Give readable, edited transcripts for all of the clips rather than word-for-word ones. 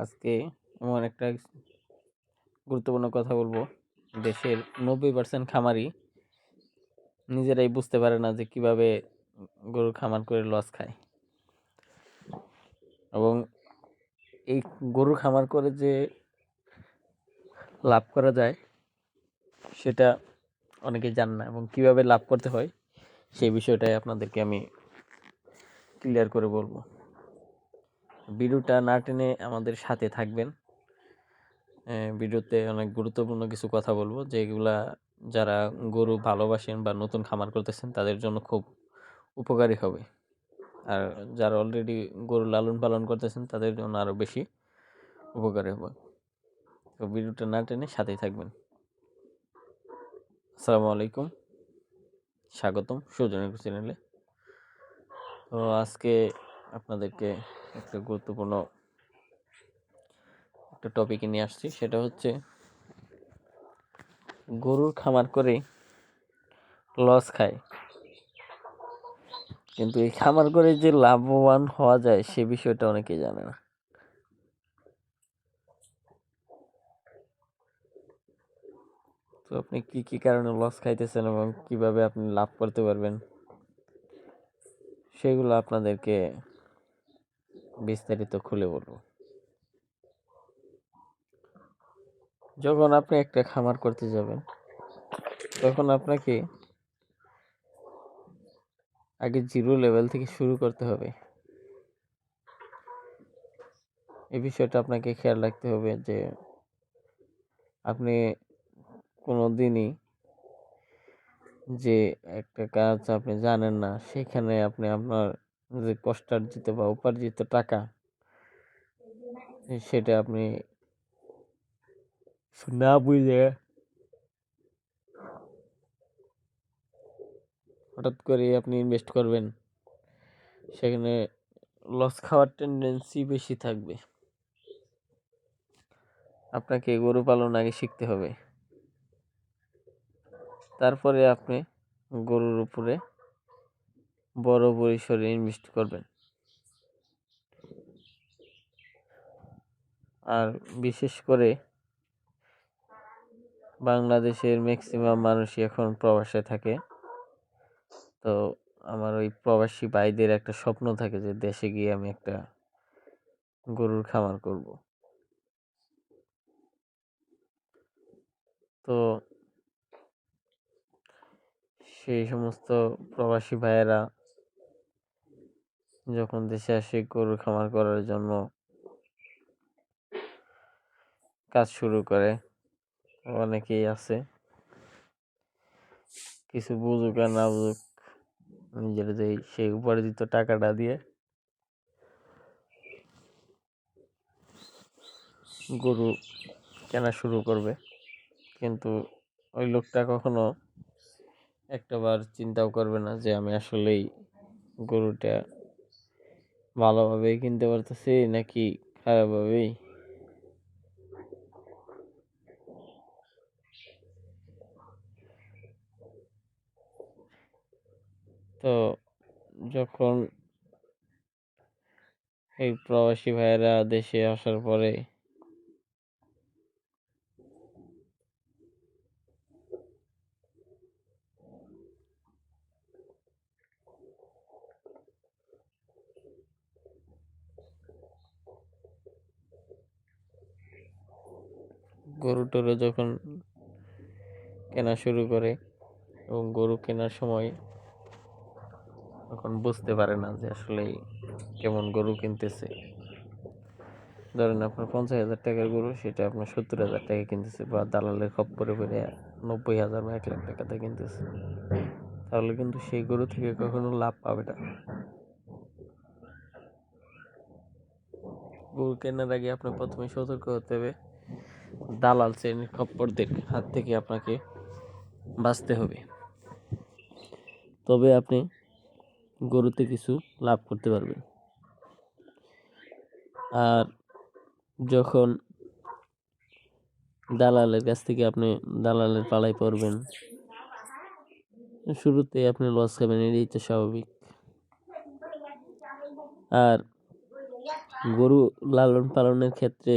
আজকে এমন একটা গুরুত্বপূর্ণ কথা বলবো। দেশের 90% খামারি নিজেরাই বুঝতে পারে না যে কিভাবে গরুর খামার করে লস খায়, এবং এই গরুর খামার করে যে লাভ করা যায় সেটা অনেকেই জানে না, এবং কিভাবে লাভ করতে হয় সেই বিষয়টাই আপনাদেরকে আমি ক্লিয়ার করে বলবো। ভিডিওটা না টেনে আমাদের সাথে থাকবেন। ভিডিওতে অনেক গুরুত্বপূর্ণ কিছু কথা বলবো, যেগুলা যারা গরু ভালোবাসেন বা নতুন খামার করতেছেন তাদের জন্য খুব উপকারী হবে, আর যারা অলরেডি গরু লালন পালন করতেছেন তাদের জন্য আরও বেশি উপকারী হবে। তো ভিডিওটা না টেনে সাথেই থাকবেন। আসসালামু আলাইকুম, স্বাগতম সৌজনের চ্যানেলে। তো আজকে আপনাদেরকে একটা গুরুত্বপূর্ণ একটা টপিকে নিয়ে আসছি, সেটা হচ্ছে গরুর খামার করে লস খায়, কিন্তু এই খামার করে যে লাভবান হওয়া যায় সে বিষয়টা অনেকেই জানে না। তো আপনি কি কি কারণে লস খাইতেছেন এবং কিভাবে আপনি লাভ করতে পারবেন সেগুলো আপনাদেরকে বিস্তারিত খুলে বলবো। যখন আপনি একটা খামার করতে যাবেন তখন আপনাকে আগে জিরো লেভেল থেকে শুরু করতে হবে। এই বিষয়টা আপনাকে খেয়াল রাখতে হবে যে আপনি কোনো দিনই যে একটা কাজ আপনি জানেন না সেখানে আপনি আপনার যে কষ্টার্জিত বা উপার্জিত টাকা সেটা আপনি না বুঝে হঠাৎ করে আপনি ইনভেস্ট করবেন, সেখানে লস খাওয়ার টেন্ডেন্সি বেশি থাকবে। আপনাকে গরু পালন আগে শিখতে হবে, তারপরে আপনি গরুর উপরে বড় পরিসরে ইনভেস্ট করবেন। আর বিশেষ করে বাংলাদেশের ম্যাক্সিমাম মানুষই এখন প্রবাসে থাকে। তো আমার ওই প্রবাসী ভাইদের একটা স্বপ্ন থাকে যে দেশে গিয়ে আমি একটা গরুর খামার করব। তো সেই সমস্ত প্রবাসী ভাইয়েরা যখন দেশে আসে গরুর খামার করার জন্য কাজ শুরু করে, অনেকেই আছে কিছু বুঝুক আর না বুঝুক নিজের যে সেই উপার্জিত টাকাটা দিয়ে গরু কেনা শুরু করবে, কিন্তু ওই লোকটা কখনো একটাবার চিন্তাও করবে না যে আমি আসলেই গরুটা ভালোভাবেই কিনতে পারতেছি নাকি খারাপভাবেই। তো যখন এই প্রবাসী ভাইয়েরা দেশে আসার পরে গরু টরু যখন কেনা শুরু করে, এবং গরু কেনার সময় তখন বুঝতে পারে না যে আসলে কেমন গরু কিনতেছে। ধরেন আপনার 50,000 টাকার গরু, সেটা আপনার 70,000 টাকা কিনতেছে, বা দালালের খপ্পরে পড়ে 90,000 বা 1,00,000 টাকাতে কিনতেছে, তাহলে কিন্তু সেই গরু থেকে কখনো লাভ পাবে না। গরু কেনার আগে আপনার প্রথমে সতর্ক হতে হবে, দালাল শ্রেণীর খপ্পরদের হাত থেকে আপনাকে বাঁচতে হবে, তবে আপনি গরুতে কিছু লাভ করতে পারবেন। আর যখন দালালের কাছ থেকে আপনি দালালের পালায় পড়বেন, শুরুতে আপনি লস খাবেন, এটাই তো স্বাভাবিক। আর গরু লালন পালনের ক্ষেত্রে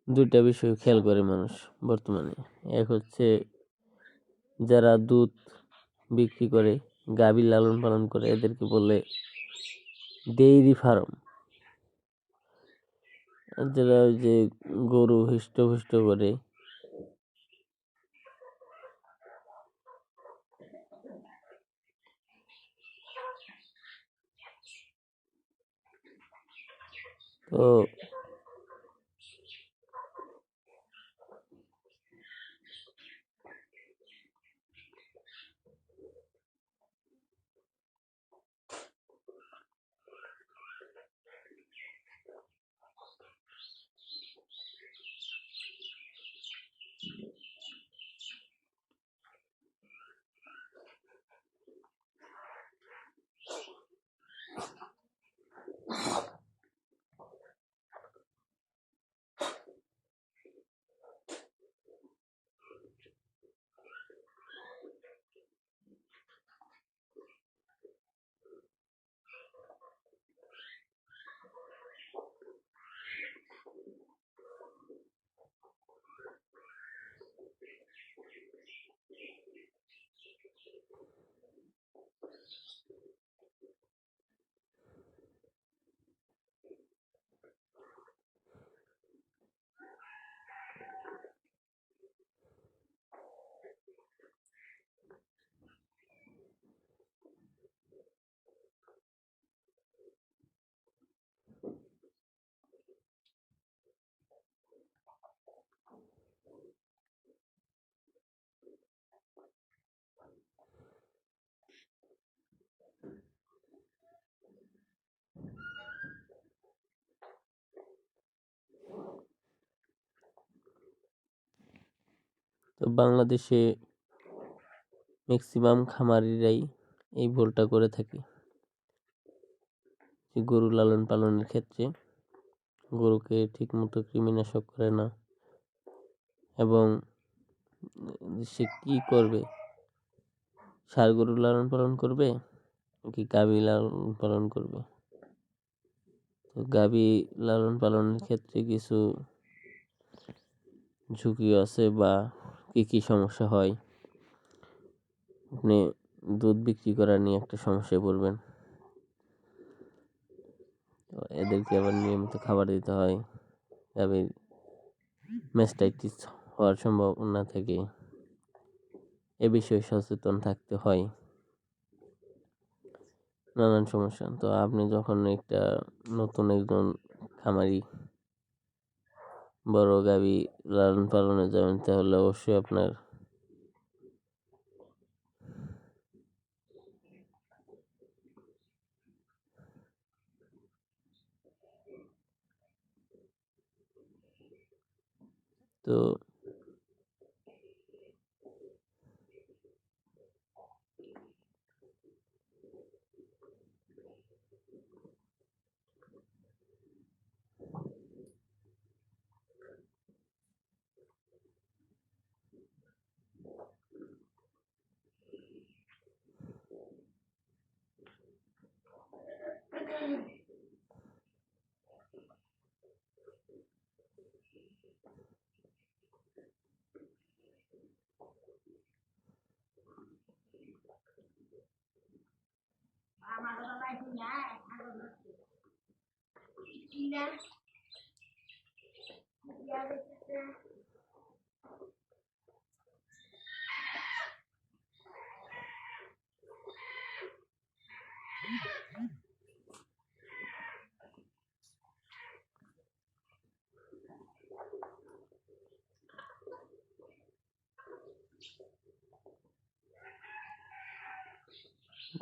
দুইটা বিষয় খেয়াল করে মানুষ বর্তমানে। এক হচ্ছে যারা দুধ বিক্রি করে, গাভী লালন পালন করে, এদেরকে বলে ডেইরি ফার্ম। যারা ওই যে গরু হৃষ্টপুষ্ট করে, তো বাংলাদেশে ম্যাক্সিমাম খামারিরাই এই ভুলটা করে থাকে। গরু লালন পালনের ক্ষেত্রে গরুকে ঠিকমতো কৃমিনাশক করে না, এবং সে কি করবে, ষাঁড় গরু লালন পালন করবে কি গাভী লালন পালন করবে। তো গাভী লালন পালনের ক্ষেত্রে কিছু ঝুঁকি আছে, বা কি কি সমস্যা হয়। আপনি দুধ বিক্রি করা নিয়ে একটা সমস্যায় পড়বেন। তো এদেরকে আবার নিয়মিত খাবার দিতে হয়। গাভীর ম্যাস্টাইটিস হওয়ার সম্ভাবনা থাকে, এ বিষয়ে সচেতন থাকতে হয়। নানান সমস্যা। তো আপনি যখন একটা নতুন একজন খামারি বড় গাভী লালন পালনে যাবেন, তাহলে অবশ্যই আপনার তো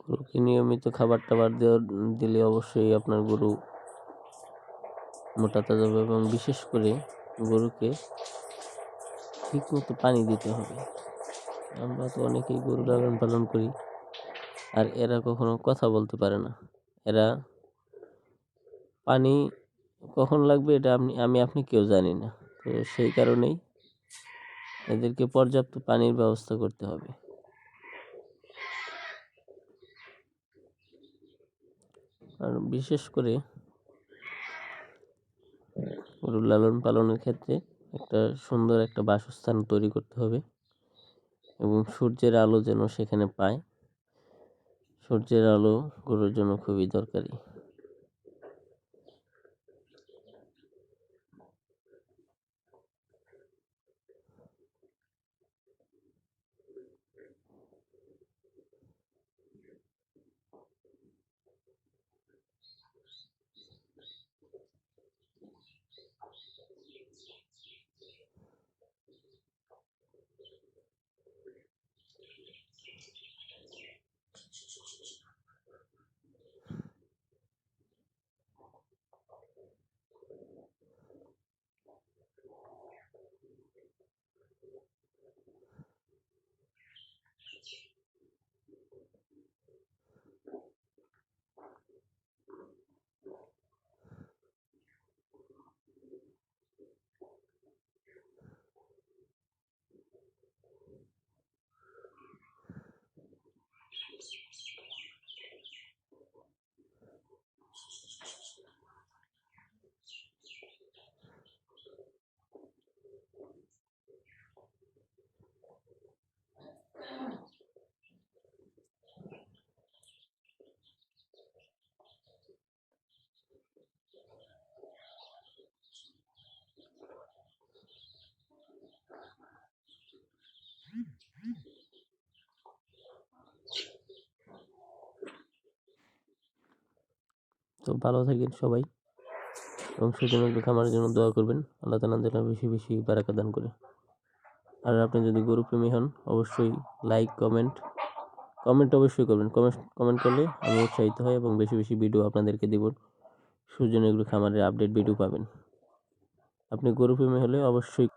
গরুকে নিয়মিত খাবার টাবার দিলে অবশ্যই আপনার গরু মোটা তাজা হবে, এবং বিশেষ করে গরুকে ঠিক মতো পানি দিতে হবে। আমরা তো অনেকেই গরু লালন পালন করি, আর এরা কখনো কথা বলতে পারে না। এরা পানি কখন লাগবে এটা আপনি কেউ জানি না। তো সেই কারণেই এদেরকে পর্যাপ্ত পানির ব্যবস্থা করতে হবে। আর বিশেষ করে গরুর লালন পালনের ক্ষেত্রে একটা সুন্দর একটা বাসস্থান তৈরি করতে হবে এবং সূর্যের আলো যেন সেখানে পায়। সূর্যের আলো গরুর জন্য খুবই দরকারি। তো ভালো থাকেন সবাই এবং সুজনের একটু খামারের জন্য দোয়া করবেন। আল্লাহ তাআলা যেন বেশি বেশি বারাকা দান করে। আর আপনি যদি গরু প্রেমী হন অবশ্যই লাইক কমেন্ট অবশ্যই করবেন। কমেন্ট করলে আমি উৎসাহিত হই এবং বেশি বেশি ভিডিও আপনাদেরকে দেব। সুজন এগ্রো খামারের আপডেট ভিডিও পাবেন। আপনি গরু প্রেমী হলে অবশ্যই